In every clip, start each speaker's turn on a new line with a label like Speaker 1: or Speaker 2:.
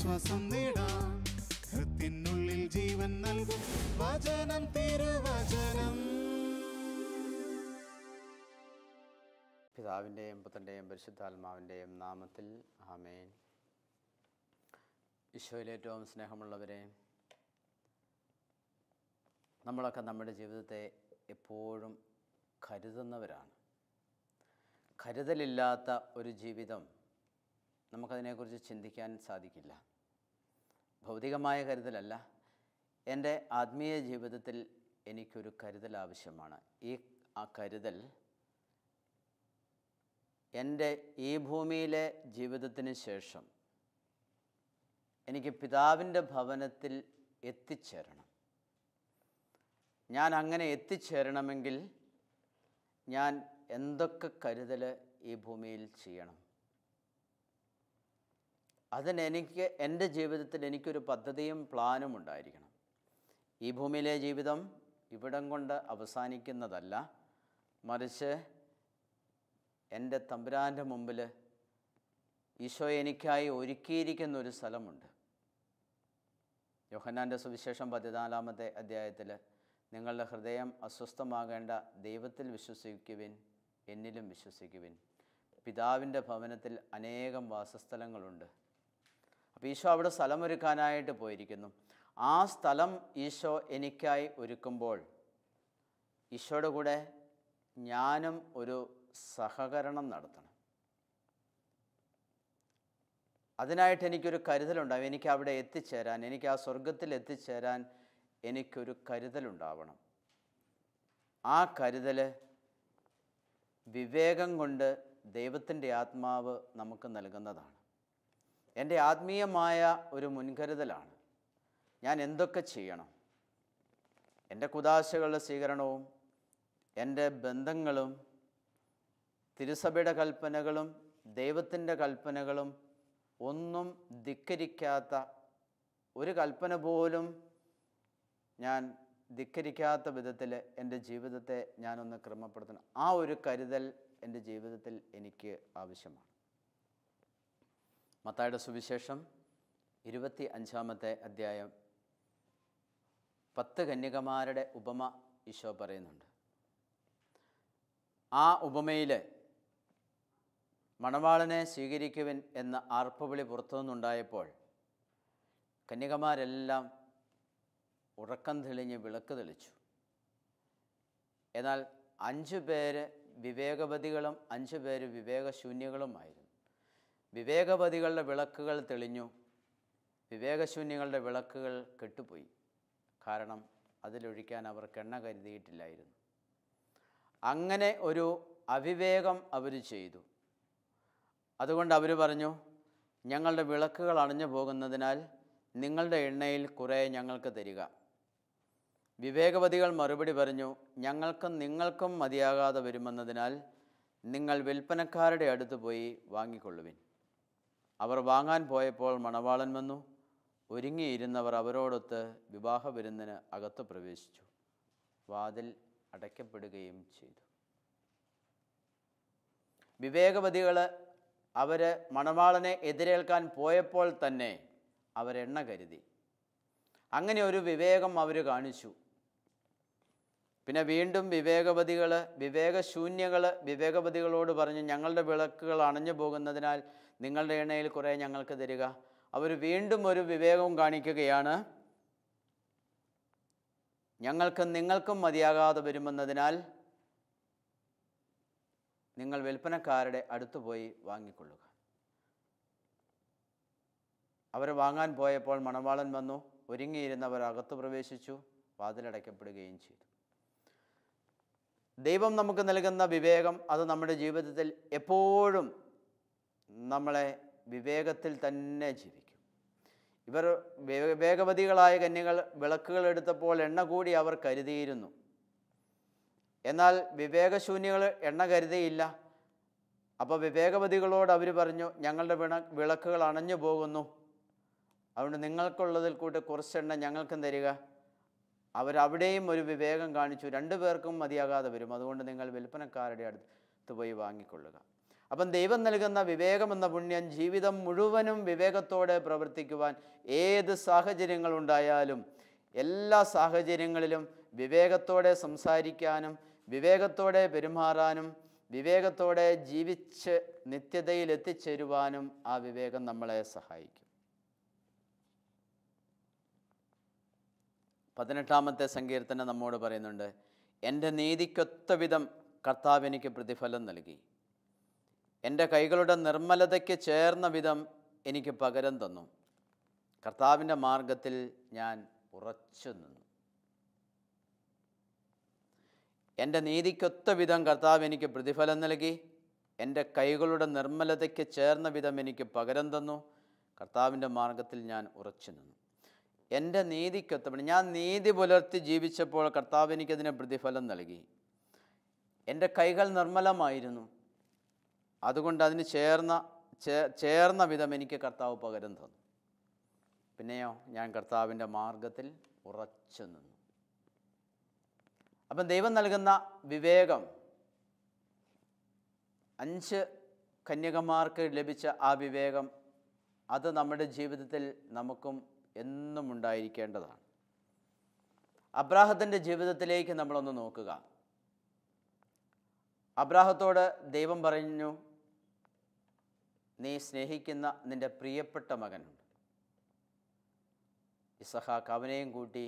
Speaker 1: ആശ്വാസം നേടാം. ഹൃത്തിനുള്ളിൽ ജീവൻ നൽകും വചനം, തിരുവചനം.
Speaker 2: പിതാവിൻ്റെയും പുത്രൻ്റെയും പരിശുദ്ധാത്മാവിൻ്റെയും നാമത്തിൽ ആമേൻ. ഈശോയിൽ ഏറ്റവും സ്നേഹമുള്ളവരെ, നമ്മളൊക്കെ നമ്മുടെ ജീവിതത്തെ എപ്പോഴും കരുതുന്നവരാണ്. കരുതലില്ലാത്ത ഒരു ജീവിതം നമുക്കതിനെക്കുറിച്ച് ചിന്തിക്കാൻ സാധിക്കില്ല. ഭൗതികമായ കരുതലല്ല, എൻ്റെ ആത്മീയ ജീവിതത്തിൽ എനിക്കൊരു കരുതൽ ആവശ്യമാണ്. ആ കരുതൽ എൻ്റെ ഈ ഭൂമിയിലെ ജീവിതത്തിന് ശേഷം എനിക്ക് പിതാവിൻ്റെ ഭവനത്തിൽ എത്തിച്ചേരണം. ഞാൻ അങ്ങനെ എത്തിച്ചേരണമെങ്കിൽ ഞാൻ എന്തൊക്കെ കരുതൽ ഈ ഭൂമിയിൽ ചെയ്യണം? അതിനെനിക്ക് എൻ്റെ ജീവിതത്തിൽ എനിക്കൊരു പദ്ധതിയും പ്ലാനും ഉണ്ടായിരിക്കണം. ഈ ഭൂമിയിലെ ജീവിതം ഇവിടം കൊണ്ട് അവസാനിക്കുന്നതല്ല, മറിച്ച് എൻ്റെ തമ്പുരാൻ്റെ മുമ്പിൽ ഈശോ എനിക്കായി ഒരുക്കിയിരിക്കുന്ന ഒരു സ്ഥലമുണ്ട്. യോഹന്നാൻ്റെ സുവിശേഷം 14-ാമത്തെ അധ്യായത്തിൽ നിങ്ങളുടെ ഹൃദയം അസ്വസ്ഥമാകേണ്ട, ദൈവത്തിൽ വിശ്വസിക്കുവിൻ, എന്നിലും വിശ്വസിക്കുവിൻ. പിതാവിൻ്റെ ഭവനത്തിൽ അനേകം വാസസ്ഥലങ്ങളുണ്ട്. അപ്പോൾ ഈശോ അവിടെ സ്ഥലമൊരുക്കാനായിട്ട് പോയിരിക്കുന്നു. ആ സ്ഥലം ഈശോ എനിക്കായി ഒരുക്കുമ്പോൾ ഈശോയുടെ കൂടെ ഞാനും ഒരു സഹകരണം നടത്തണം. അതിനായിട്ട് എനിക്കൊരു കരുതലുണ്ടാവും. എനിക്ക് അവിടെ എത്തിച്ചേരാൻ, എനിക്ക് ആ സ്വർഗത്തിൽ എത്തിച്ചേരാൻ എനിക്കൊരു കരുതലുണ്ടാവണം. ആ കരുതൽ വിവേകം കൊണ്ട് ദൈവത്തിൻ്റെ ആത്മാവ് നമുക്ക് നൽകുന്നതാണ്. എൻ്റെ ആത്മീയമായ ഒരു മുൻകരുതലാണ്. ഞാൻ എന്തൊക്കെ ചെയ്യണം? എൻ്റെ കുദാശകളുടെ സ്വീകരണവും എൻ്റെ ബന്ധങ്ങളും തിരുസഭയുടെ കൽപ്പനകളും ദൈവത്തിൻ്റെ കൽപ്പനകളും ഒന്നും ധിക്കരിക്കാത്ത, ഒരു കൽപ്പന പോലും ഞാൻ ധിക്കരിക്കാത്ത വിധത്തിൽ എൻ്റെ ജീവിതത്തെ ഞാനൊന്ന് ക്രമപ്പെടുത്തണം. ആ ഒരു കരുതൽ എൻ്റെ ജീവിതത്തിൽ എനിക്ക് ആവശ്യമാണ്. മത്തായിയുടെ സുവിശേഷം 25-ാമത്തെ അധ്യായം 10 കന്യകമാരുടെ ഉപമ ഈശോ പറയുന്നുണ്ട്. ആ ഉപമയിൽ മണവാളനെ സ്വീകരിക്കുവിൻ എന്ന ആർപ്പവിളി പുറത്തുനിന്നുണ്ടായപ്പോൾ കന്യകമാരെല്ലാം ഉറക്കം തെളിഞ്ഞ് വിളക്ക് തെളിച്ചു. എന്നാൽ 5 പേര് വിവേകവതികളും 5 പേര് വിവേകശൂന്യകളുമായിരുന്നു. വിവേകവതികളുടെ വിളക്കുകൾ തെളിഞ്ഞു, വിവേകശൂന്യങ്ങളുടെ വിളക്കുകൾ കെട്ടുപോയി. കാരണം അതിലൊഴിക്കാൻ അവർക്ക് എണ്ണ കരുതിയിട്ടില്ലായിരുന്നു. അങ്ങനെ ഒരു അവിവേകം അവർ ചെയ്തു. അതുകൊണ്ട് അവർ പറഞ്ഞു, ഞങ്ങളുടെ വിളക്കുകൾ അണഞ്ഞു പോകുന്നതിനാൽ നിങ്ങളുടെ എണ്ണയിൽ കുറേ ഞങ്ങൾക്ക് തരിക. വിവേകവതികൾ മറുപടി പറഞ്ഞു, ഞങ്ങൾക്കും നിങ്ങൾക്കും മതിയാകാതെ വരുമെന്നതിനാൽ നിങ്ങൾ വിൽപ്പനക്കാരുടെ അടുത്ത് പോയി വാങ്ങിക്കൊള്ളുവിൻ. അവർ വാങ്ങാൻ പോയപ്പോൾ മണവാളൻ വന്നു. ഒരുങ്ങിയിരുന്നവർ അവരോടൊത്ത് വിവാഹ വിരുന്നിന് അകത്ത് പ്രവേശിച്ചു. വാതിൽ അടയ്ക്കപ്പെടുകയും ചെയ്തു. വിവേകവതികൾ അവർ മണവാളനെ എതിരേൽക്കാൻ പോയപ്പോൾ തന്നെ അവരെണ്ണ കരുതി. അങ്ങനെ ഒരു വിവേകം അവർ കാണിച്ചു. പിന്നെ വീണ്ടും വിവേകശൂന്യകൾ വിവേകവതികളോട് പറഞ്ഞു, ഞങ്ങളുടെ വിളക്കുകൾ അണഞ്ഞു പോകുന്നതിനാൽ നിങ്ങളുടെ എണ്ണയിൽ കുറേ ഞങ്ങൾക്ക് തരിക. അവർ വീണ്ടും ഒരു വിവേകം കാണിക്കുകയാണ്. ഞങ്ങൾക്കും നിങ്ങൾക്കും മതിയാകാതെ വരുമെന്നതിനാൽ നിങ്ങൾ വിൽപ്പനക്കാരുടെ അടുത്ത് പോയി വാങ്ങിക്കൊള്ളുക. അവർ വാങ്ങാൻ പോയപ്പോൾ മണവാളൻ വന്നു. ഒരുങ്ങിയിരുന്നവർ അകത്ത് പ്രവേശിച്ചു. വാതിലടയ്ക്കപ്പെടുകയും ചെയ്തു. ദൈവം നമുക്ക് നൽകുന്ന വിവേകം അത് നമ്മുടെ ജീവിതത്തിൽ എപ്പോഴും നമ്മളെ വിവേകത്തിൽ തന്നെ ജീവിക്കും. ഇവർ വിവേകവതികളായ കന്യകൾ വിളക്കുകൾ എടുത്തപ്പോൾ എണ്ണ കൂടി അവർ കരുതിയിരുന്നു. എന്നാൽ വിവേകശൂന്യകൾ എണ്ണ കരുതിയില്ല. അപ്പോൾ വിവേകവതികളോട് അവർ പറഞ്ഞു, ഞങ്ങളുടെ വിളക്കുകൾ അണഞ്ഞു പോകുന്നു, അതുകൊണ്ട് നിങ്ങൾക്കുള്ളതിൽ കൂട്ട് കുറച്ചെണ്ണ ഞങ്ങൾക്കും തരിക. അവരവിടെയും ഒരു വിവേകം കാണിച്ചു. 2 പേർക്കും മതിയാകാതെ വരും, അതുകൊണ്ട് നിങ്ങൾ വിൽപ്പനക്കാരുടെ അടുത്ത് പോയി വാങ്ങിക്കൊള്ളുക. അപ്പം ദൈവം നൽകുന്ന വിവേകമെന്ന പുണ്യം ജീവിതം മുഴുവനും വിവേകത്തോടെ പ്രവർത്തിക്കുവാൻ, ഏത് സാഹചര്യങ്ങളുണ്ടായാലും എല്ലാ സാഹചര്യങ്ങളിലും വിവേകത്തോടെ സംസാരിക്കാനും വിവേകത്തോടെ പെരുമാറാനും വിവേകത്തോടെ ജീവിച്ച് നിത്യതയിൽ എത്തിച്ചേരുവാനും ആ വിവേകം നമ്മളെ സഹായിക്കും. 18-ാമത്തെ സങ്കീർത്തനം നമ്മോട് പറയുന്നുണ്ട്, എൻ്റെ നീതിക്കൊത്ത വിധം കർത്താവ് എനിക്ക് പ്രതിഫലം നൽകി. എൻ്റെ കൈകളുടെ നിർമ്മലതയ്ക്ക് ചേർന്ന വിധം എനിക്ക് പകരം തന്നു. കർത്താവിൻ്റെ മാർഗത്തിൽ ഞാൻ ഉറച്ചു നിന്നു. എൻ്റെ നീതിക്കൊത്ത വിധം കർത്താവ് എനിക്ക് പ്രതിഫലം നൽകി. എൻ്റെ കൈകളുടെ നിർമ്മലതയ്ക്ക് ചേർന്ന വിധം എനിക്ക് പകരം തന്നു. കർത്താവിൻ്റെ മാർഗത്തിൽ ഞാൻ ഉറച്ചു നിന്നു. എൻ്റെ നീതിക്കൊത്ത, ഞാൻ നീതി പുലർത്തി ജീവിച്ചപ്പോൾ കർത്താവ് എനിക്കതിന് പ്രതിഫലം നൽകി. എൻ്റെ കൈകൾ നിർമ്മലമായിരുന്നു, അതുകൊണ്ട് അതിന് ചേർന്ന വിധം എനിക്ക് കർത്താവ് പകരം തന്നു. പിന്നെയോ ഞാൻ കർത്താവിൻ്റെ മാർഗത്തിൽ ഉറച്ചു നിന്നു. അപ്പം ദൈവം നൽകുന്ന വിവേകം, 5 കന്യകമാർക്ക് ലഭിച്ച ആ വിവേകം, അത് നമ്മുടെ ജീവിതത്തിൽ നമുക്കും എന്നും ഉണ്ടായിരിക്കേണ്ടതാണ്. അബ്രാഹത്തിൻ്റെ ജീവിതത്തിലേക്ക് നമ്മളൊന്ന് നോക്കുക. അബ്രാഹത്തോട് ദൈവം പറഞ്ഞു, നീ സ്നേഹിക്കുന്ന നിൻ്റെ പ്രിയപ്പെട്ട മകനുണ്ട് ഇസഹാക്ക്, അവനെയും കൂട്ടി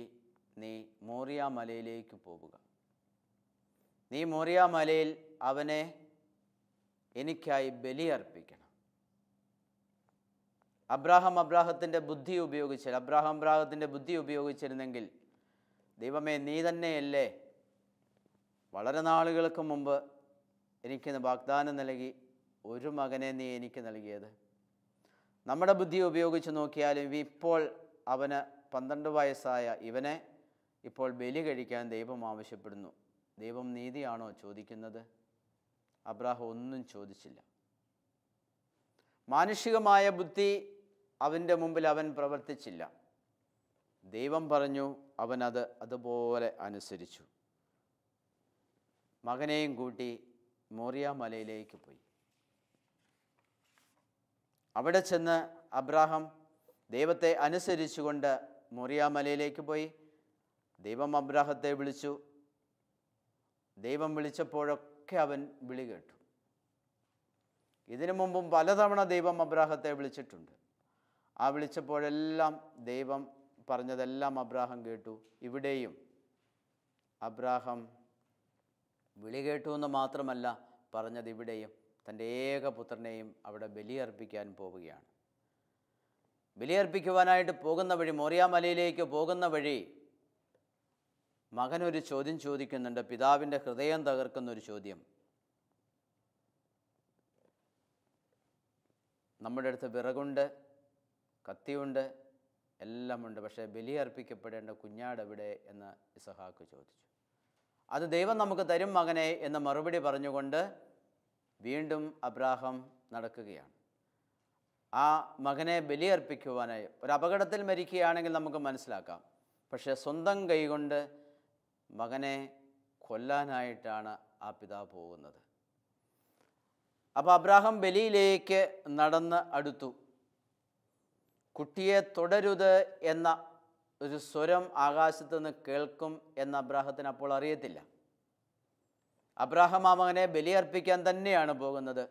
Speaker 2: നീ മോറിയ മലയിലേക്ക് പോവുക. നീ മോറിയ മലയിൽ അവനെ എനിക്കായി ബലിയർപ്പിക്കണം. അബ്രാഹത്തിൻ്റെ ബുദ്ധി ഉപയോഗിച്ചിരുന്നെങ്കിൽ, ദൈവമേ നീ തന്നെയല്ലേ വളരെ നാളുകൾക്ക് മുമ്പ് എനിക്ക് വാഗ്ദാനം നൽകി ഒരു മകനെ നീ എനിക്ക് നൽകിയത്. നമ്മുടെ ബുദ്ധി ഉപയോഗിച്ച് നോക്കിയാലും ഇപ്പോൾ അവന് 12 വയസ്സായ ഇവനെ ഇപ്പോൾ ബലി കഴിക്കാൻ ദൈവം ആവശ്യപ്പെടുന്നു. ദൈവം നീതിയാണോ ചോദിക്കുന്നത്? അബ്രാഹാം ഒന്നും ചോദിച്ചില്ല. മാനുഷികമായ ബുദ്ധി അവൻ്റെ മുമ്പിൽ അവൻ പ്രവർത്തിച്ചില്ല. ദൈവം പറഞ്ഞു, അവനത് അതുപോലെ അനുസരിച്ചു. മകനെയും കൂട്ടി മോറിയ മലയിലേക്ക് പോയി. അവിടെ ചെന്ന് അബ്രാഹാം ദൈവത്തെ അനുസരിച്ചുകൊണ്ട് മോറിയ മലയിലേക്ക് പോയി. ദൈവം അബ്രാഹത്തെ വിളിച്ചു. ദൈവം വിളിച്ചപ്പോഴൊക്കെ അവൻ വിളി കേട്ടു. ഇതിനു മുമ്പും പലതവണ ദൈവം അബ്രാഹത്തെ വിളിച്ചിട്ടുണ്ട്. ആ വിളിച്ചപ്പോഴെല്ലാം ദൈവം പറഞ്ഞതെല്ലാം അബ്രാഹാം കേട്ടു. ഇവിടെയും അബ്രാഹാം വിളി കേട്ടു എന്ന് മാത്രമല്ല പറഞ്ഞത്, ഇവിടെയും തൻ്റെ ഏകപുത്രനെയും അവിടെ ബലിയർപ്പിക്കാൻ പോവുകയാണ്. ബലിയർപ്പിക്കുവാനായിട്ട് പോകുന്ന വഴി, മോറിയ മലയിലേക്ക് പോകുന്ന വഴി, മകനൊരു ചോദ്യം ചോദിക്കുന്നുണ്ട്. പിതാവിൻ്റെ ഹൃദയം തകർക്കുന്നൊരു ചോദ്യം. നമ്മുടെ അടുത്ത് വിറകുണ്ട്, കത്തിയുണ്ട്, എല്ലാമുണ്ട്, പക്ഷേ ബലിയർപ്പിക്കപ്പെടേണ്ട കുഞ്ഞാടെവിടെ എന്ന് ഇസഹാക്ക് ചോദിച്ചു. അത് ദൈവം നമുക്ക് തരും മകനെ എന്ന മറുപടി പറഞ്ഞുകൊണ്ട് വീണ്ടും അബ്രാഹാം നടക്കുകയാണ്. ആ മകനെ ബലിയർപ്പിക്കുവാനായി, ഒരു അപകടത്തിൽ മരിക്കുകയാണെങ്കിൽ നമുക്ക് മനസ്സിലാക്കാം. പക്ഷേ സ്വന്തം കൈകൊണ്ട് മകനെ കൊല്ലാനായിട്ടാണ് ആ പിതാവ് പോകുന്നത്. അപ്പോൾ അബ്രാഹാം ബലിയിലേക്ക് നടന്ന് അടുത്തു. കുട്ടിയെ തുടരുത് എന്ന ഒരു സ്വരം ആകാശത്ത് നിന്ന് കേൾക്കും എന്ന് അബ്രാഹത്തിന് അപ്പോൾ അറിയത്തില്ല. അബ്രാഹാം ആ മകനെ ബലിയർപ്പിക്കാൻ തന്നെയാണ് പോകുന്നത്.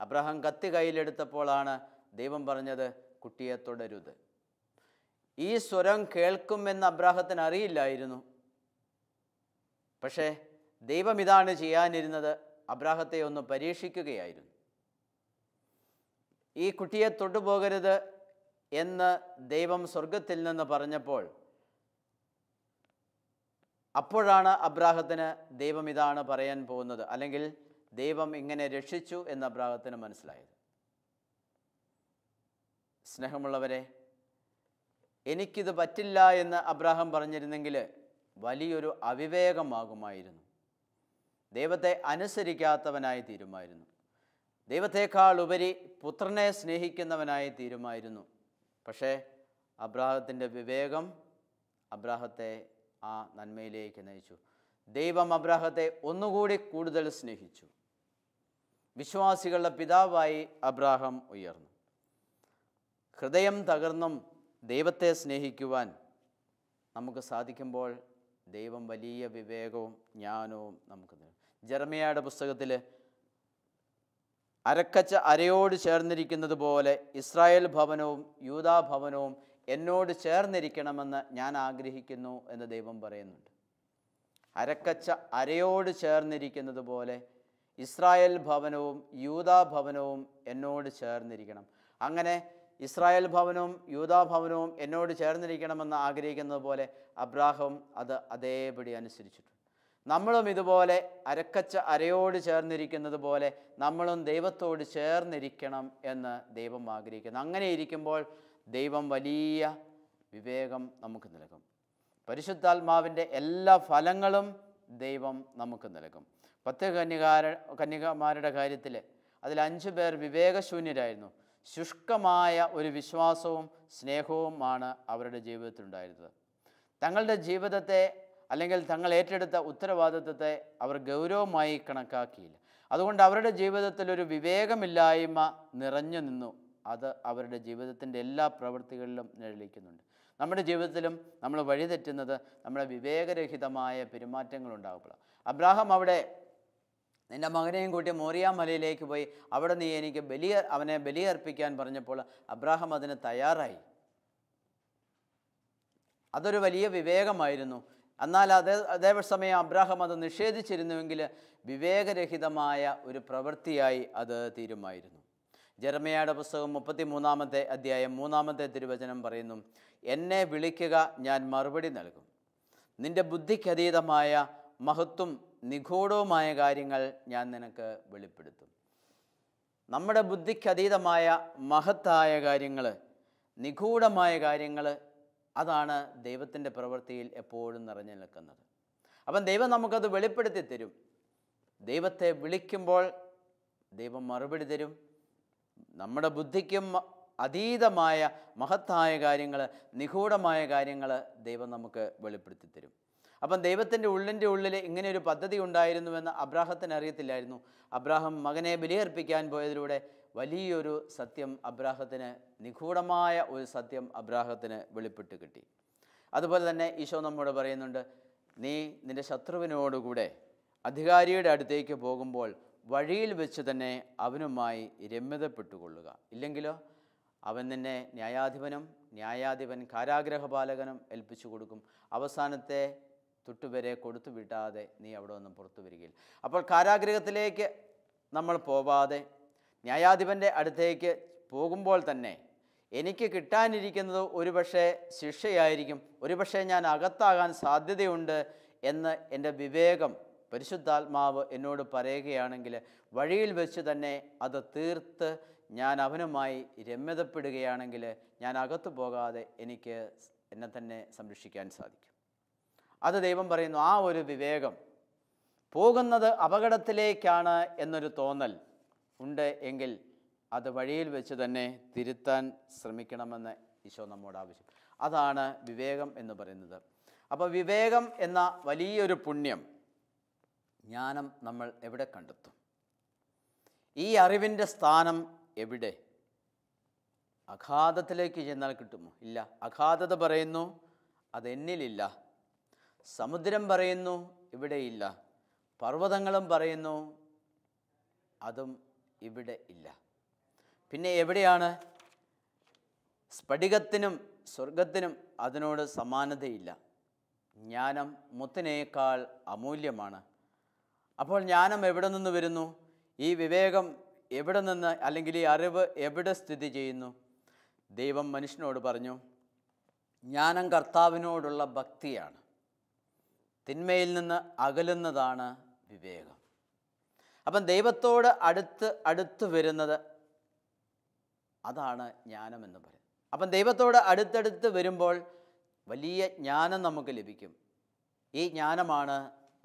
Speaker 2: അബ്രാഹാം കത്തി കയ്യിലെടുത്തപ്പോഴാണ് ദൈവം പറഞ്ഞത്, കുട്ടിയെ തുടരുത്. ഈ സ്വരം കേൾക്കുമെന്ന് അബ്രാഹത്തിന് അറിയില്ലായിരുന്നു. പക്ഷേ ദൈവം ഇതാണ് ചെയ്യാനിരുന്നത്, അബ്രാഹത്തെ ഒന്ന് പരീക്ഷിക്കുകയായിരുന്നു. ഈ കുട്ടിയെ തൊട്ടുപോകരുത് എന്ന് ദൈവം സ്വർഗത്തിൽ നിന്ന് പറഞ്ഞപ്പോൾ, അപ്പോഴാണ് അബ്രാഹത്തിന് ദൈവം ഇതാണ് പറയാൻ പോകുന്നത്, അല്ലെങ്കിൽ ദൈവം ഇങ്ങനെ രക്ഷിച്ചു എന്ന് അബ്രാഹത്തിന് മനസ്സിലായത്. സ്നേഹമുള്ളവരെ, എനിക്കിത് പറ്റില്ല എന്ന് അബ്രാഹാം പറഞ്ഞിരുന്നെങ്കിൽ വലിയൊരു അവിവേകമാകുമായിരുന്നു. ദൈവത്തെ അനുസരിക്കാത്തവനായി തീരുമായിരുന്നു. ദൈവത്തെക്കാൾ ഉപരി പുത്രനെ സ്നേഹിക്കുന്നവനായി തീരുമായിരുന്നു. പക്ഷേ അബ്രാഹത്തിൻ്റെ വിവേകം അബ്രാഹത്തെ ആ നന്മയിലേക്ക് നയിച്ചു. ദൈവം അബ്രാഹത്തെ ഒന്നുകൂടി കൂടുതൽ സ്നേഹിച്ചു. വിശ്വാസികളുടെ പിതാവായി അബ്രാഹാം ഉയർന്നു. ഹൃദയം തകർന്നും ദൈവത്തെ സ്നേഹിക്കുവാൻ നമുക്ക് സാധിക്കുമ്പോൾ ദൈവം വലിയ വിവേകവും ജ്ഞാനവും നമുക്ക് നൽകും. ജെറമ്യായുടെ പുസ്തകത്തിൽ അരക്കച്ച അരയോട് ചേർന്നിരിക്കുന്നത് പോലെ ഇസ്രായേൽ ഭവനവും യൂദാ ഭവനവും എന്നോട് ചേർന്നിരിക്കണമെന്ന് ഞാൻ ആഗ്രഹിക്കുന്നു എന്ന് ദൈവം പറയുന്നുണ്ട്. അരക്കച്ച അരയോട് ചേർന്നിരിക്കുന്നത് പോലെ ഇസ്രായേൽ ഭവനവും യൂദാ ഭവനവും എന്നോട് ചേർന്നിരിക്കണം. അങ്ങനെ ഇസ്രായേൽ ഭവനവും യൂദാ ഭവനവും എന്നോട് ചേർന്നിരിക്കണമെന്ന് ആഗ്രഹിക്കുന്നത് പോലെ അബ്രാഹാം അത് അതേപടി അനുസരിച്ചിട്ടുണ്ട്. നമ്മളും ഇതുപോലെ അരക്കച്ച അരയോട് ചേർന്നിരിക്കുന്നത് പോലെ നമ്മളും ദൈവത്തോട് ചേർന്നിരിക്കണം എന്ന് ദൈവം ആഗ്രഹിക്കുന്നു. അങ്ങനെ ഇരിക്കുമ്പോൾ ദൈവം വലിയ വിവേകം നമുക്ക് നൽകും. പരിശുദ്ധാത്മാവിൻ്റെ എല്ലാ ഫലങ്ങളും ദൈവം നമുക്ക് നൽകും. 10 കന്യകമാരുടെ കാര്യത്തിൽ അതിൽ 5 പേർ വിവേകശൂന്യരായിരുന്നു. ശുഷ്കമായ ഒരു വിശ്വാസവും സ്നേഹവുമാണ് അവരുടെ ജീവിതത്തിലുണ്ടായിരുന്നത്. തങ്ങളുടെ ജീവിതത്തെ അല്ലെങ്കിൽ തങ്ങൾ ഏറ്റെടുത്ത ഉത്തരവാദിത്വത്തെ അവർ ഗൗരവമായി കണക്കാക്കിയില്ല. അതുകൊണ്ട് അവരുടെ ജീവിതത്തിൽ ഒരു വിവേകമില്ലായ്മ നിറഞ്ഞു നിന്നു. അത് അവരുടെ ജീവിതത്തിൻ്റെ എല്ലാ പ്രവൃത്തികളിലും നിഴലിക്കുന്നുണ്ട്. നമ്മുടെ ജീവിതത്തിലും നമ്മൾ വഴിതെറ്റുന്നത് നമ്മുടെ വിവേകരഹിതമായ പെരുമാറ്റങ്ങളുണ്ടാകുമ്പോൾ. അബ്രാഹാം അവിടെ നിൻ്റെ മകനെയും കൂട്ടി മോറിയ മലയിലേക്ക് പോയി അവിടെ നീ എനിക്ക് അവനെ ബലിയർപ്പിക്കാൻ പറഞ്ഞപ്പോൾ അബ്രാഹാം അതിന് തയ്യാറായി. അതൊരു വലിയ വിവേകമായിരുന്നു. എന്നാൽ അതേ സമയം അബ്രാഹാം അത് നിഷേധിച്ചിരുന്നുവെങ്കിൽ വിവേകരഹിതമായ ഒരു പ്രവൃത്തിയായി അത് തീരുമായിരുന്നു. ജെറമ്യായുടെ പുസ്തകം 33-ാമത്തെ അധ്യായം 3-ാമത്തെ തിരുവചനം പറയുന്നു, എന്നെ വിളിക്കുക, ഞാൻ മറുപടി നൽകും. നിൻ്റെ ബുദ്ധിക്കതീതമായ മഹത്വം നിഗൂഢവുമായ കാര്യങ്ങൾ ഞാൻ നിനക്ക് വെളിപ്പെടുത്തും. നമ്മുടെ ബുദ്ധിക്കതീതമായ മഹത്തായ കാര്യങ്ങൾ, നിഗൂഢമായ കാര്യങ്ങൾ, അതാണ് ദൈവത്തിൻ്റെ പ്രവൃത്തിയിൽ എപ്പോഴും നിറഞ്ഞു നിൽക്കുന്നത്. അപ്പം ദൈവം നമുക്കത് വെളിപ്പെടുത്തി തരും. ദൈവത്തെ വിളിക്കുമ്പോൾ ദൈവം മറുപടി തരും. നമ്മുടെ ബുദ്ധിക്കും അതീതമായ മഹത്തായ കാര്യങ്ങൾ, നിഗൂഢമായ കാര്യങ്ങൾ ദൈവം നമുക്ക് വെളിപ്പെടുത്തി തരും. അപ്പം ദൈവത്തിൻ്റെ ഉള്ളിൽ ഇങ്ങനെ ഒരു പദ്ധതി ഉണ്ടായിരുന്നുവെന്ന് അബ്രാഹത്തിന് അറിയത്തില്ലായിരുന്നു. അബ്രാഹാം മകനെ ബലിയർപ്പിക്കാൻ പോയതിലൂടെ വലിയൊരു സത്യം അബ്രാഹത്തിന്, നിഗൂഢമായ ഒരു സത്യം അബ്രാഹത്തിന് വെളിപ്പെട്ട് കിട്ടി. അതുപോലെ തന്നെ ഈശോ നമ്മോട് പറയുന്നുണ്ട്, നീ നിൻ്റെ ശത്രുവിനോടുകൂടെ അധികാരിയുടെ അടുത്തേക്ക് പോകുമ്പോൾ വഴിയിൽ വെച്ച് തന്നെ അവനുമായി രമ്യതപ്പെട്ടുകൊള്ളുക. ഇല്ലെങ്കിലോ അവൻ നിന്നെ ന്യായാധിപൻ കാരാഗ്രഹപാലകനും ഏൽപ്പിച്ചു കൊടുക്കും. അവസാനത്തെ തുട്ടുവരെ കൊടുത്തു വിടാതെ നീ അവിടെ നിന്നും പുറത്തു വരികയില്ല. അപ്പോൾ കാരാഗ്രഹത്തിലേക്ക് നമ്മൾ പോവാതെ ന്യായാധിപൻ്റെ അടുത്തേക്ക് പോകുമ്പോൾ തന്നെ എനിക്ക് കിട്ടാനിരിക്കുന്നത് ഒരുപക്ഷെ ശിക്ഷയായിരിക്കും, ഒരുപക്ഷെ ഞാൻ അകത്താകാൻ സാധ്യതയുണ്ട് എന്ന് എൻ്റെ വിവേകം, പരിശുദ്ധാത്മാവ് എന്നോട് പറയുകയാണെങ്കിൽ വഴിയിൽ വെച്ച് തന്നെ അത് തീർത്ത് ഞാൻ അവനുമായി രമ്യതപ്പെടുകയാണെങ്കിൽ ഞാൻ അകത്തു പോകാതെ എനിക്ക് എന്നെ തന്നെ സംരക്ഷിക്കാൻ സാധിക്കും. അത് ദൈവം പറയുന്നു. ആ ഒരു വിവേകം, പോകുന്നത് അപകടത്തിലേക്കാണ് എന്നൊരു തോന്നൽ ഉണ്ട് എങ്കിൽ അത് വഴിയിൽ വെച്ച് തന്നെ തിരുത്താൻ ശ്രമിക്കണമെന്ന് ഈശോ നമ്മോട് ആവശ്യം. അതാണ് വിവേകം എന്ന് പറയുന്നത്. അപ്പോൾ വിവേകം എന്ന വലിയൊരു പുണ്യം, ജ്ഞാനം നമ്മൾ എവിടെ കണ്ടെത്തും? ഈ അറിവിൻ്റെ സ്ഥാനം എവിടെ? അഗാധത്തിലേക്ക് ചെന്നാൽ കിട്ടുമോ? ഇല്ല. അഗാധത പറയുന്നു അതെന്നിലില്ല. സമുദ്രം പറയുന്നു ഇവിടെയില്ല. പർവ്വതങ്ങളും പറയുന്നു അതും ഇവിടെ ഇല്ല. പിന്നെ എവിടെയാണ്? സ്ഫടികത്തിനും സ്വർഗത്തിനും അതിനോട് സമാനതയില്ല. ജ്ഞാനം മുത്തിനേക്കാൾ അമൂല്യമാണ്. അപ്പോൾ ജ്ഞാനം എവിടെ നിന്ന് വരുന്നു? ഈ വിവേകം എവിടെ നിന്ന്, അല്ലെങ്കിൽ ഈ അറിവ് എവിടെ സ്ഥിതി ചെയ്യുന്നു? ദൈവം മനുഷ്യനോട് പറഞ്ഞു, ജ്ഞാനം കർത്താവിനോടുള്ള ഭക്തിയാണ്, തിന്മയിൽ നിന്ന് അകലുന്നതാണ് വിവേകം. അപ്പം ദൈവത്തോട് അടുത്ത് വരുന്നത്, അതാണ് ജ്ഞാനം എന്ന് പറയുന്നത്. അപ്പം ദൈവത്തോട് അടുത്തടുത്ത് വരുമ്പോൾ വലിയ ജ്ഞാനം നമുക്ക് ലഭിക്കും. ഈ ജ്ഞാനമാണ്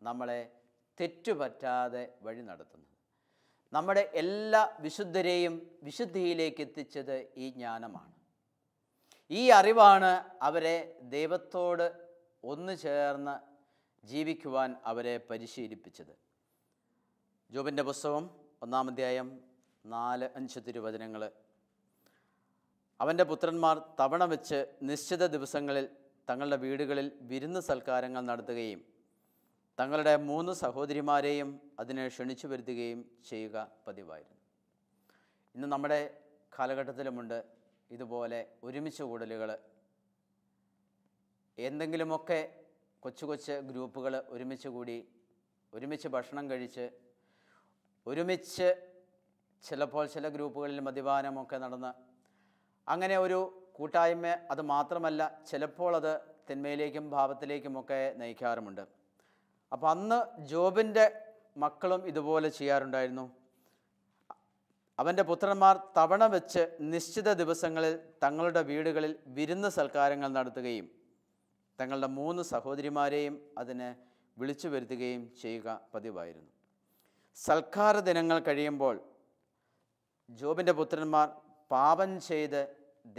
Speaker 2: നമ്മളെ തെറ്റുപറ്റാതെ വഴി നടത്തുന്നത്. നമ്മുടെ എല്ലാ വിശുദ്ധരെയും വിശുദ്ധിയിലേക്ക് എത്തിച്ചത് ഈ ജ്ഞാനമാണ്. ഈ അറിവാണ് അവരെ ദൈവത്തോട് ഒന്നു ചേർന്ന് ജീവിക്കുവാൻ അവരെ പരിശീലിപ്പിച്ചത്. ജോബിൻ്റെ പുസ്തകം 1-ാം അധ്യായം 4-5 തിരുവചനങ്ങൾ. അവൻ്റെ പുത്രന്മാർ തവണ വെച്ച് നിശ്ചിത ദിവസങ്ങളിൽ തങ്ങളുടെ വീടുകളിൽ വിരുന്ന് സൽക്കാരങ്ങൾ നടത്തുകയും തങ്ങളുടെ 3 സഹോദരിമാരെയും അതിനെ ക്ഷണിച്ചു വരുത്തുകയും ചെയ്യുക പതിവായിരുന്നു. ഇന്ന് നമ്മുടെ കാലഘട്ടത്തിലുമുണ്ട് ഇതുപോലെ ഒരുമിച്ച് കൂടലുകൾ. എന്തെങ്കിലുമൊക്കെ കൊച്ചു കൊച്ചു ഗ്രൂപ്പുകൾ ഒരുമിച്ച് കൂടി ഒരുമിച്ച് ഭക്ഷണം കഴിച്ച് ഒരുമിച്ച് ചിലപ്പോൾ ചില ഗ്രൂപ്പുകളിൽ മദ്യപാനമൊക്കെ നടന്ന് അങ്ങനെ ഒരു കൂട്ടായ്മ. അത് മാത്രമല്ല, ചിലപ്പോൾ അത് തിന്മയിലേക്കും പാപത്തിലേക്കുമൊക്കെ നയിക്കാറുമുണ്ട്. അപ്പോൾ അന്ന് ജോബിൻ്റെ മക്കളും ഇതുപോലെ ചെയ്യാറുണ്ടായിരുന്നു. അവൻ്റെ പുത്രന്മാർ തവണ വെച്ച് നിശ്ചിത ദിവസങ്ങളിൽ തങ്ങളുടെ വീടുകളിൽ വിരുന്ന് സൽക്കാരങ്ങൾ നടത്തുകയും തങ്ങളുടെ 3 സഹോദരിമാരെയും അതിന് വിളിച്ചു വരുത്തുകയും ചെയ്യുക പതിവായിരുന്നു. സൽക്കാര ദിനങ്ങൾ കഴിയുമ്പോൾ ജോബിൻ്റെ പുത്രന്മാർ പാപം ചെയ്ത്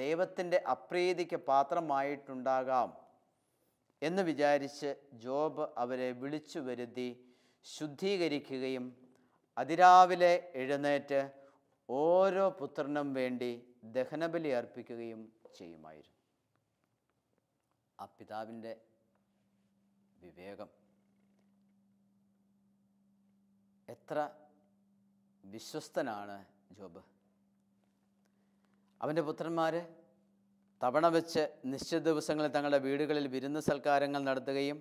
Speaker 2: ദൈവത്തിൻ്റെ അപ്രീതിക്ക് പാത്രമായിട്ടുണ്ടാകാം എന്ന് വിചാരിച്ച് ജോബ് അവരെ വിളിച്ചു വരുത്തി ശുദ്ധീകരിക്കുകയും അതിരാവിലെ എഴുന്നേറ്റ് ഓരോ പുത്രനും വേണ്ടി ദഹനബലി അർപ്പിക്കുകയും ചെയ്യുമായിരുന്നു. ആ പിതാവിൻ്റെ വിവേകം എത്ര വിശ്വസ്തനാണ് ജോബ്. അവൻ്റെ പുത്രന്മാർ തവണ വെച്ച് നിശ്ചിത ദിവസങ്ങളിൽ തങ്ങളുടെ വീടുകളിൽ വിരുന്ന് സൽക്കാരങ്ങൾ നടത്തുകയും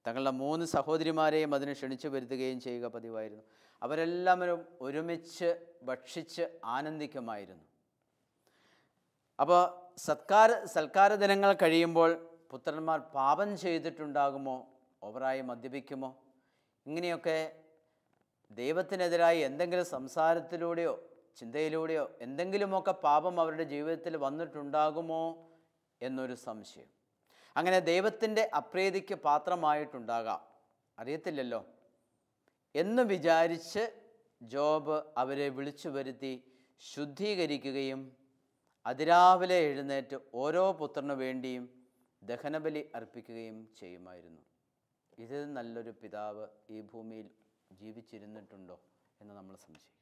Speaker 2: തങ്ങളുടെ 3 സഹോദരിമാരെയും അതിന് ക്ഷണിച്ചു വരുത്തുകയും ചെയ്യുക പതിവായിരുന്നു. അവരെല്ലാവരും ഒരുമിച്ച് ഭക്ഷിച്ച് ആനന്ദിക്കുമായിരുന്നു. അപ്പോൾ സൽക്കാര ദിനങ്ങൾ കഴിയുമ്പോൾ പുത്രന്മാർ പാപം ചെയ്തിട്ടുണ്ടാകുമോ, ഓവറായി മദ്യപിക്കുമോ, ഇങ്ങനെയൊക്കെ ദൈവത്തിനെതിരായി എന്തെങ്കിലും സംസാരത്തിലൂടെയോ ചിന്തയിലൂടെയോ എന്തെങ്കിലുമൊക്കെ പാപം അവരുടെ ജീവിതത്തിൽ വന്നിട്ടുണ്ടാകുമോ എന്നൊരു സംശയം. അങ്ങനെ ദൈവത്തിൻ്റെ അപ്രീതിക്ക് പാത്രമായിട്ടുണ്ടാകാം, അറിയത്തില്ലല്ലോ എന്ന് വിചാരിച്ച് ജോബ് അവരെ വിളിച്ചു വരുത്തി ശുദ്ധീകരിക്കുകയും അതിരാവിലെ എഴുന്നേറ്റ് ഓരോ പുത്രനു വേണ്ടിയും ദഹനബലി അർപ്പിക്കുകയും ചെയ്യുമായിരുന്നു. ഇത് നല്ലൊരു പിതാവ് ഈ ഭൂമിയിൽ ജീവിച്ചിരുന്നിട്ടുണ്ടോ എന്ന് നമ്മൾ സംശയിക്കും.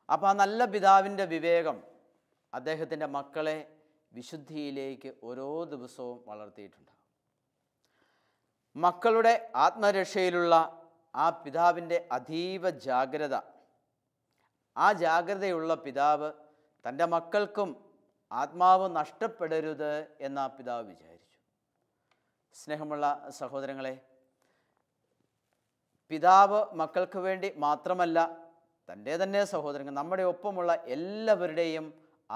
Speaker 2: അപ്പോൾ ആ നല്ല പിതാവിൻ്റെ വിവേകം അദ്ദേഹത്തിൻ്റെ മക്കളെ വിശുദ്ധിയിലേക്ക് ഓരോ ദിവസവും വളർത്തിയിട്ടുണ്ടാകും. മക്കളുടെ ആത്മരക്ഷയിലുള്ള ആ പിതാവിൻ്റെ അതീവ ജാഗ്രത, ആ ജാഗ്രതയുള്ള പിതാവ് തൻ്റെ മക്കൾക്കും ആത്മാവ് നഷ്ടപ്പെടരുത് എന്ന് ആ പിതാവ് വിചാരിച്ചു. സ്നേഹമുള്ള സഹോദരങ്ങളെ, പിതാവ് മക്കൾക്ക് വേണ്ടി മാത്രമല്ല, തൻ്റെ തന്നെ സഹോദരങ്ങൾ നമ്മുടെ ഒപ്പമുള്ള എല്ലാവരുടെയും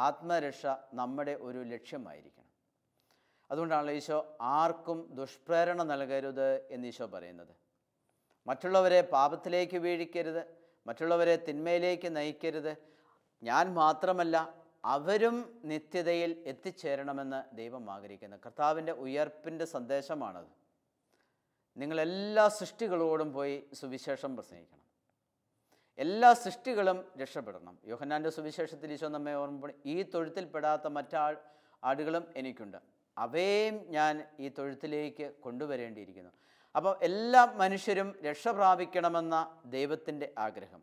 Speaker 2: ആത്മരക്ഷ നമ്മുടെ ഒരു ലക്ഷ്യമായിരിക്കണം. അതുകൊണ്ടാണല്ലോ ഈശോ ആർക്കും ദുഷ്പ്രേരണ നൽകരുത് എന്ന് ഈശോ പറയുന്നത്. മറ്റുള്ളവരെ പാപത്തിലേക്ക് വീഴിക്കരുത്, മറ്റുള്ളവരെ തിന്മയിലേക്ക് നയിക്കരുത്. ഞാൻ മാത്രമല്ല, അവരും നിത്യതയിൽ എത്തിച്ചേരണമെന്ന് ദൈവം ആഗ്രഹിക്കുന്നു. കർത്താവിൻ്റെ ഉയർപ്പിൻ്റെ സന്ദേശമാണത്. നിങ്ങളെല്ലാ സൃഷ്ടികളോടും പോയി സുവിശേഷം പ്രസംഗിക്കണം, എല്ലാ സൃഷ്ടികളും രക്ഷപ്പെടണം. യോഹന്നാൻ്റെ സുവിശേഷത്തിൽ ഈശോ നമ്മെ ഓർമ്മ, ഈ തൊഴുത്തിൽപ്പെടാത്ത ആടുകളും എനിക്കുണ്ട്, അവയെയും ഞാൻ ഈ തൊഴുത്തിലേക്ക് കൊണ്ടുവരേണ്ടിയിരിക്കുന്നു. അപ്പോൾ എല്ലാ മനുഷ്യരും രക്ഷ പ്രാപിക്കണമെന്ന ദൈവത്തിൻ്റെ ആഗ്രഹം.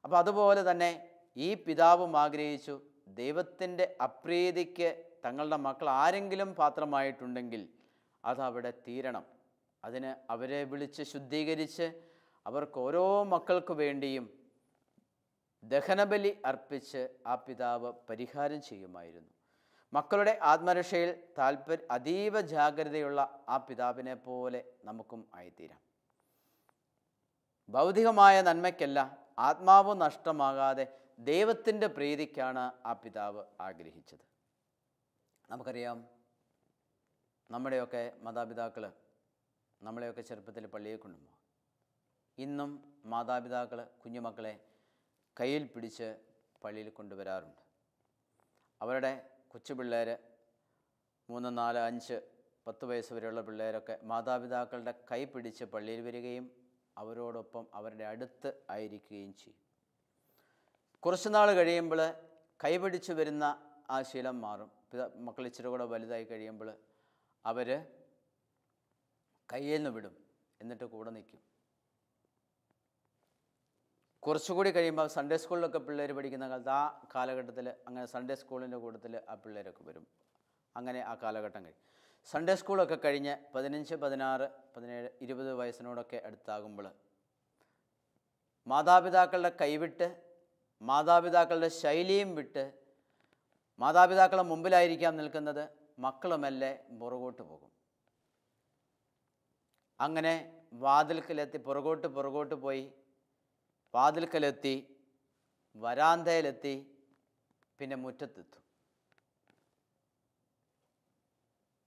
Speaker 2: അപ്പോൾ അതുപോലെ തന്നെ ഈ പിതാവും ആഗ്രഹിച്ചു, ദൈവത്തിൻ്റെ അപ്രീതിക്ക് തങ്ങളുടെ മക്കൾ ആരെങ്കിലും പാത്രമായിട്ടുണ്ടെങ്കിൽ അതവിടെ തീരണം. അതിന് അവരെ വിളിച്ച് ശുദ്ധീകരിച്ച് അവർക്ക് ഓരോ മക്കൾക്ക് വേണ്ടിയും ദഹനബലി അർപ്പിച്ച് ആ പിതാവ് പരിഹാരം ചെയ്യുമായിരുന്നു. മക്കളുടെ ആത്മരക്ഷയിൽ അതീവ ജാഗ്രതയുള്ള ആ പിതാവിനെ പോലെ നമുക്കും ആയിത്തീരാം. ഭൗതികമായ നന്മയ്ക്കല്ല, ആത്മാവ് നഷ്ടമാകാതെ ദൈവത്തിൻ്റെ പ്രീതിക്കാണ് ആ പിതാവ് ആഗ്രഹിച്ചത്. നമുക്കറിയാം, നമ്മുടെയൊക്കെ മാതാപിതാക്കൾ നമ്മളെയൊക്കെ ചെറുപ്പത്തിൽ പള്ളിയിൽ കൊണ്ടുപോകും. ഇന്നും മാതാപിതാക്കൾ കുഞ്ഞുമക്കളെ കയ്യിൽ പിടിച്ച് പള്ളിയിൽ കൊണ്ടുവരാറുണ്ട്. അവരുടെ കൊച്ചു പിള്ളേർ 3, 4, 5, 10 വയസ്സ് വരെയുള്ള പിള്ളേരൊക്കെ മാതാപിതാക്കളുടെ കൈ പിടിച്ച് പള്ളിയിൽ വരികയും അവരോടൊപ്പം അവരുടെ അടുത്ത് ആയിരിക്കുകയും ചെയ്യും. കുറച്ച് നാൾ കഴിയുമ്പോൾ കൈപിടിച്ച് വരുന്ന ആ ശീലം മാറും. മക്കൾ ഇച്ചിരി കൂടെ വലുതായി കഴിയുമ്പോൾ അവർ കയ്യിൽ നിന്ന് വിടും, എന്നിട്ട് കൂടെ നിൽക്കും. കുറച്ചുകൂടി കഴിയുമ്പോൾ സൺഡേ സ്കൂളിലൊക്കെ പിള്ളേർ പഠിക്കുന്ന കാലത്ത് ആ കാലഘട്ടത്തിൽ അങ്ങനെ സൺഡേ സ്കൂളിൻ്റെ കൂട്ടത്തിൽ ആ പിള്ളേരൊക്കെ വരും. അങ്ങനെ ആ കാലഘട്ടം കഴിയും. സൺഡേ സ്കൂളൊക്കെ കഴിഞ്ഞ് 15, 16, 17, 20 വയസ്സിനോടൊക്കെ അടുത്താകുമ്പോൾ മാതാപിതാക്കളുടെ കൈവിട്ട്, മാതാപിതാക്കളുടെ ശൈലിയും വിട്ട്, മാതാപിതാക്കളുടെ മുമ്പിലായിരിക്കാം നിൽക്കുന്നത്, മക്കളുമെല്ലെ പുറകോട്ട് പോകും. അങ്ങനെ വാതിൽക്കലെത്തി പുറകോട്ട് പോയി വാതിൽക്കലെത്തി, വരാന്തയിലെത്തി, പിന്നെ മുറ്റത്തെത്തും.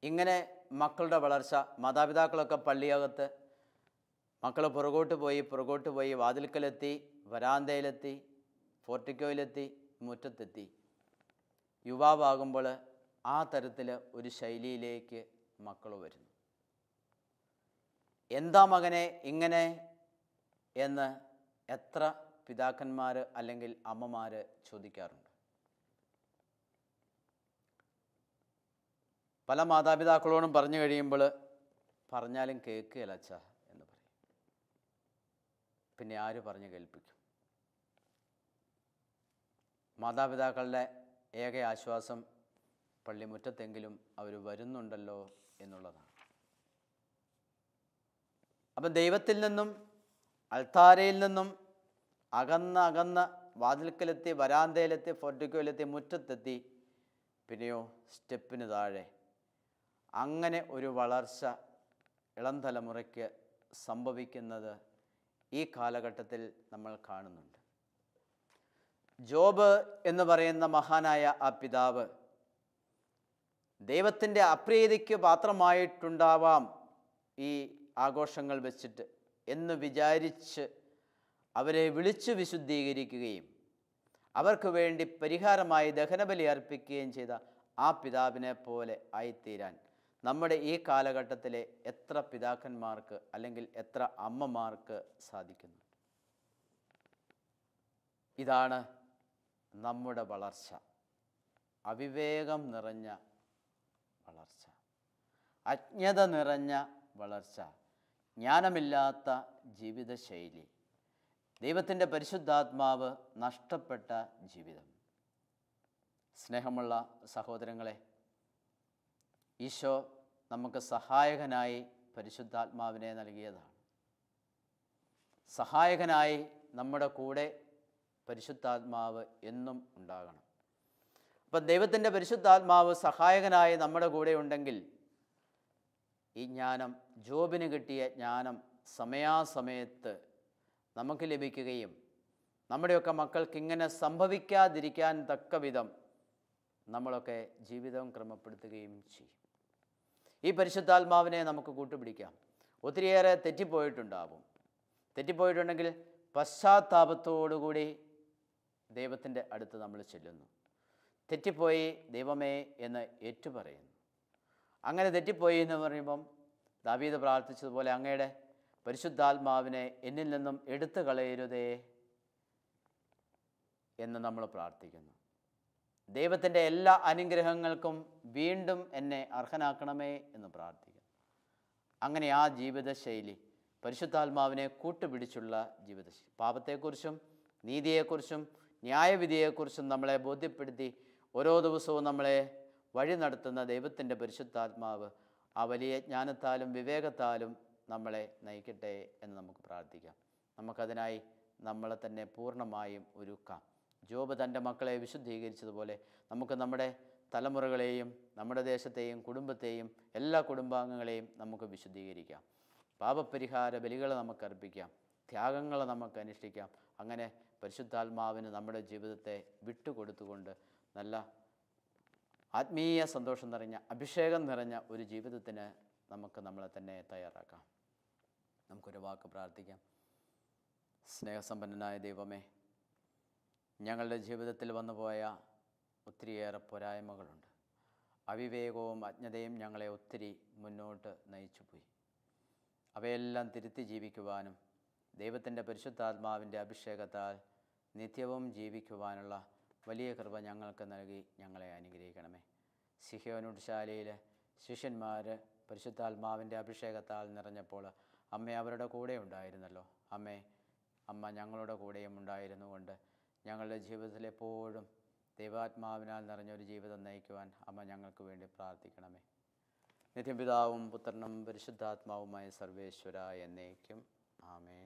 Speaker 2: ഇങ്ങനെ മക്കളുടെ വളർച്ച. മാതാപിതാക്കളൊക്കെ പള്ളിയകത്ത്, മക്കൾ പുറകോട്ട് പോയി വാതിൽക്കലെത്തി, വരാന്തയിലെത്തി, പോർട്ടിക്കോയിലെത്തി, മുറ്റത്തെത്തി. യുവാവാകുമ്പോൾ ആ തരത്തിൽ ഒരു ശൈലിയിലേക്ക് മക്കൾ വരുന്നു. എന്താ മകനെ ഇങ്ങനെ എന്ന് എത്ര പിതാക്കന്മാർ അല്ലെങ്കിൽ അമ്മമാർ ചോദിക്കാറുണ്ട്. പല മാതാപിതാക്കളോടും പറഞ്ഞു കഴിയുമ്പോൾ പറഞ്ഞാലും കേൾക്കുകയില്ല അച്ഛാ എന്ന് പറയും. പിന്നെ ആര് പറഞ്ഞു കേൾപ്പിക്കും? മാതാപിതാക്കളുടെ ഏക ആശ്വാസം പള്ളിമുറ്റത്തെങ്കിലും അവർ വരുന്നുണ്ടല്ലോ എന്നുള്ളതാണ്. അപ്പം ദൈവത്തിൽ നിന്നും, അൾത്താരയിൽ നിന്നും അകന്ന് വാതിൽക്കലെത്തി, വരാന്തയിലെത്തി, ഫോർട്ടിക്കോയിലെത്തി, മുറ്റത്തെത്തി, പിന്നെയോ സ്റ്റെപ്പിന് താഴെ. അങ്ങനെ ഒരു വളർച്ച ഇളം തലമുറയ്ക്ക് സംഭവിക്കുന്നത് ഈ കാലഘട്ടത്തിൽ നമ്മൾ കാണുന്നുണ്ട്. ജോബ് എന്ന് പറയുന്ന മഹാനായ ആ പിതാവ് ദൈവത്തിൻ്റെ അപ്രീതിക്ക് പാത്രമായിട്ടുണ്ടാവാം ഈ ആഘോഷങ്ങൾ വെച്ചിട്ട് എന്ന് വിചാരിച്ച് അവരെ വിളിച്ചു വിശുദ്ധീകരിക്കുകയും അവർക്ക് വേണ്ടി പരിഹാരമായി ദഹനബലി അർപ്പിക്കുകയും ചെയ്ത ആ പിതാവിനെ പോലെ ആയിത്തീരാൻ നമ്മുടെ ഈ കാലഘട്ടത്തിലെ എത്ര പിതാക്കന്മാർക്ക് അല്ലെങ്കിൽ എത്ര അമ്മമാർക്ക് സാധിക്കുന്നു? ഇതാണ് നമ്മുടെ വളർച്ച. അവിവേകം നിറഞ്ഞ വളർച്ച, അജ്ഞത നിറഞ്ഞ വളർച്ച, ജ്ഞാനമില്ലാത്ത ജീവിതശൈലി, ദൈവത്തിൻ്റെ പരിശുദ്ധാത്മാവ് നഷ്ടപ്പെട്ട ജീവിതം. സ്നേഹമുള്ള സഹോദരങ്ങളെ, ഈശോ നമുക്ക് സഹായകനായി പരിശുദ്ധാത്മാവിനെ നൽകിയതാണ്. സഹായകനായി നമ്മുടെ കൂടെ പരിശുദ്ധാത്മാവ് എന്നും ഉണ്ടാകണം. അപ്പം ദൈവത്തിൻ്റെ പരിശുദ്ധാത്മാവ് സഹായകനായി നമ്മുടെ കൂടെ ഉണ്ടെങ്കിൽ ഈ ജ്ഞാനം, ജോബിന് കിട്ടിയ ജ്ഞാനം സമയാസമയത്ത് നമുക്ക് ലഭിക്കുകയും നമ്മുടെയൊക്കെ മക്കൾക്ക് ഇങ്ങനെ സംഭവിക്കാതിരിക്കാൻ തക്ക വിധം നമ്മളൊക്കെ ജീവിതം ക്രമപ്പെടുത്തുകയും ചെയ്യും. ഈ പരിശുദ്ധാത്മാവിനെ നമുക്ക് കൂട്ടുപിടിക്കാം. ഒത്തിരിയേറെ തെറ്റിപ്പോയിട്ടുണ്ടെങ്കിൽ പശ്ചാത്താപത്തോടുകൂടി ദൈവത്തിൻ്റെ അടുത്ത് നമ്മൾ ചെല്ലുന്നു. തെറ്റിപ്പോയി ദൈവമേ എന്ന് ഏറ്റുപറയുന്നു. അങ്ങനെ തെറ്റിപ്പോയി എന്ന് പറയുമ്പം ദാവീദ് പ്രാർത്ഥിച്ചതുപോലെ അങ്ങയുടെ പരിശുദ്ധാത്മാവിനെ എന്നിൽ നിന്നും എടുത്തു കളയരുതേ എന്ന് നമ്മൾ പ്രാർത്ഥിക്കുന്നു. ദൈവത്തിൻ്റെ എല്ലാ അനുഗ്രഹങ്ങൾക്കും വീണ്ടും എന്നെ അർഹനാക്കണമേ എന്ന് പ്രാർത്ഥിക്കുന്നു. അങ്ങനെ ആ ജീവിതശൈലി, പരിശുദ്ധാത്മാവിനെ കൂട്ടുപിടിച്ചുള്ള ജീവിതശൈലി, പാപത്തെക്കുറിച്ചും നീതിയെക്കുറിച്ചും ന്യായവിധിയെക്കുറിച്ചും നമ്മളെ ബോധ്യപ്പെടുത്തി ഓരോ ദിവസവും നമ്മളെ വഴി നടത്തുന്ന ദൈവത്തിൻ്റെ പരിശുദ്ധാത്മാവ് ആ വലിയ ജ്ഞാനത്താലും വിവേകത്താലും നമ്മളെ നയിക്കട്ടെ എന്ന് നമുക്ക് പ്രാർത്ഥിക്കാം. നമുക്കതിനായി നമ്മളെ തന്നെ പൂർണ്ണമായും ഒരുക്കാം. ജോബ് തൻ്റെ മക്കളെ വിശുദ്ധീകരിച്ചതുപോലെ നമുക്ക് നമ്മുടെ തലമുറകളെയും നമ്മുടെ ദേശത്തെയും കുടുംബത്തെയും എല്ലാ കുടുംബാംഗങ്ങളെയും നമുക്ക് വിശുദ്ധീകരിക്കാം. പാപപരിഹാര ബലികൾ നമുക്ക് അർപ്പിക്കാം, ത്യാഗങ്ങൾ നമുക്ക് അനുഷ്ഠിക്കാം. അങ്ങനെ പരിശുദ്ധാത്മാവിന് നമ്മുടെ ജീവിതത്തെ വിട്ടുകൊടുത്തുകൊണ്ട് നല്ല ആത്മീയ സന്തോഷം നിറഞ്ഞ, അഭിഷേകം നിറഞ്ഞ ഒരു ജീവിതത്തിന് നമുക്ക് നമ്മളെ തന്നെ തയ്യാറാക്കാം. നമുക്കൊരു വാക്ക് പ്രാർത്ഥിക്കാം. സ്നേഹസമ്പന്നനായ ദൈവമേ, ഞങ്ങളുടെ ജീവിതത്തിൽ വന്നുപോയ ഒത്തിരിയേറെ പോരായ്മകളുണ്ട്. അവിവേകവും അജ്ഞതയും ഞങ്ങളെ ഒത്തിരി മുന്നോട്ട് നയിച്ചുപോയി. അവയെല്ലാം തിരുത്തി ജീവിക്കുവാനും ദൈവത്തിൻ്റെ പരിശുദ്ധാത്മാവിൻ്റെ അഭിഷേകത്താൽ നിത്യവും ജീവിക്കുവാനുള്ള വലിയ കൃപ ഞങ്ങൾക്ക് നൽകി ഞങ്ങളെ അനുഗ്രഹിക്കണമേ. സിഹ്യോനൂർ ശാലയിലെ ശിഷ്യന്മാർ പരിശുദ്ധാത്മാവിൻ്റെ അഭിഷേകത്താൽ നിറഞ്ഞപ്പോൾ അമ്മ അവരുടെ കൂടെ ഉണ്ടായിരുന്നല്ലോ. അമ്മേ, അമ്മ ഞങ്ങളുടെ കൂടെയും ഉണ്ടായിരുന്നു കൊണ്ട് ഞങ്ങളുടെ ജീവിതത്തിൽ എപ്പോഴും ദൈവാത്മാവിനാൽ നിറഞ്ഞൊരു ജീവിതം നയിക്കുവാൻ അമ്മ ഞങ്ങൾക്ക് വേണ്ടി പ്രാർത്ഥിക്കണമേ. നിത്യപിതാവും പുത്രനും പരിശുദ്ധാത്മാവുമായ സർവേശ്വര എന്നേക്കും ആമേൻ.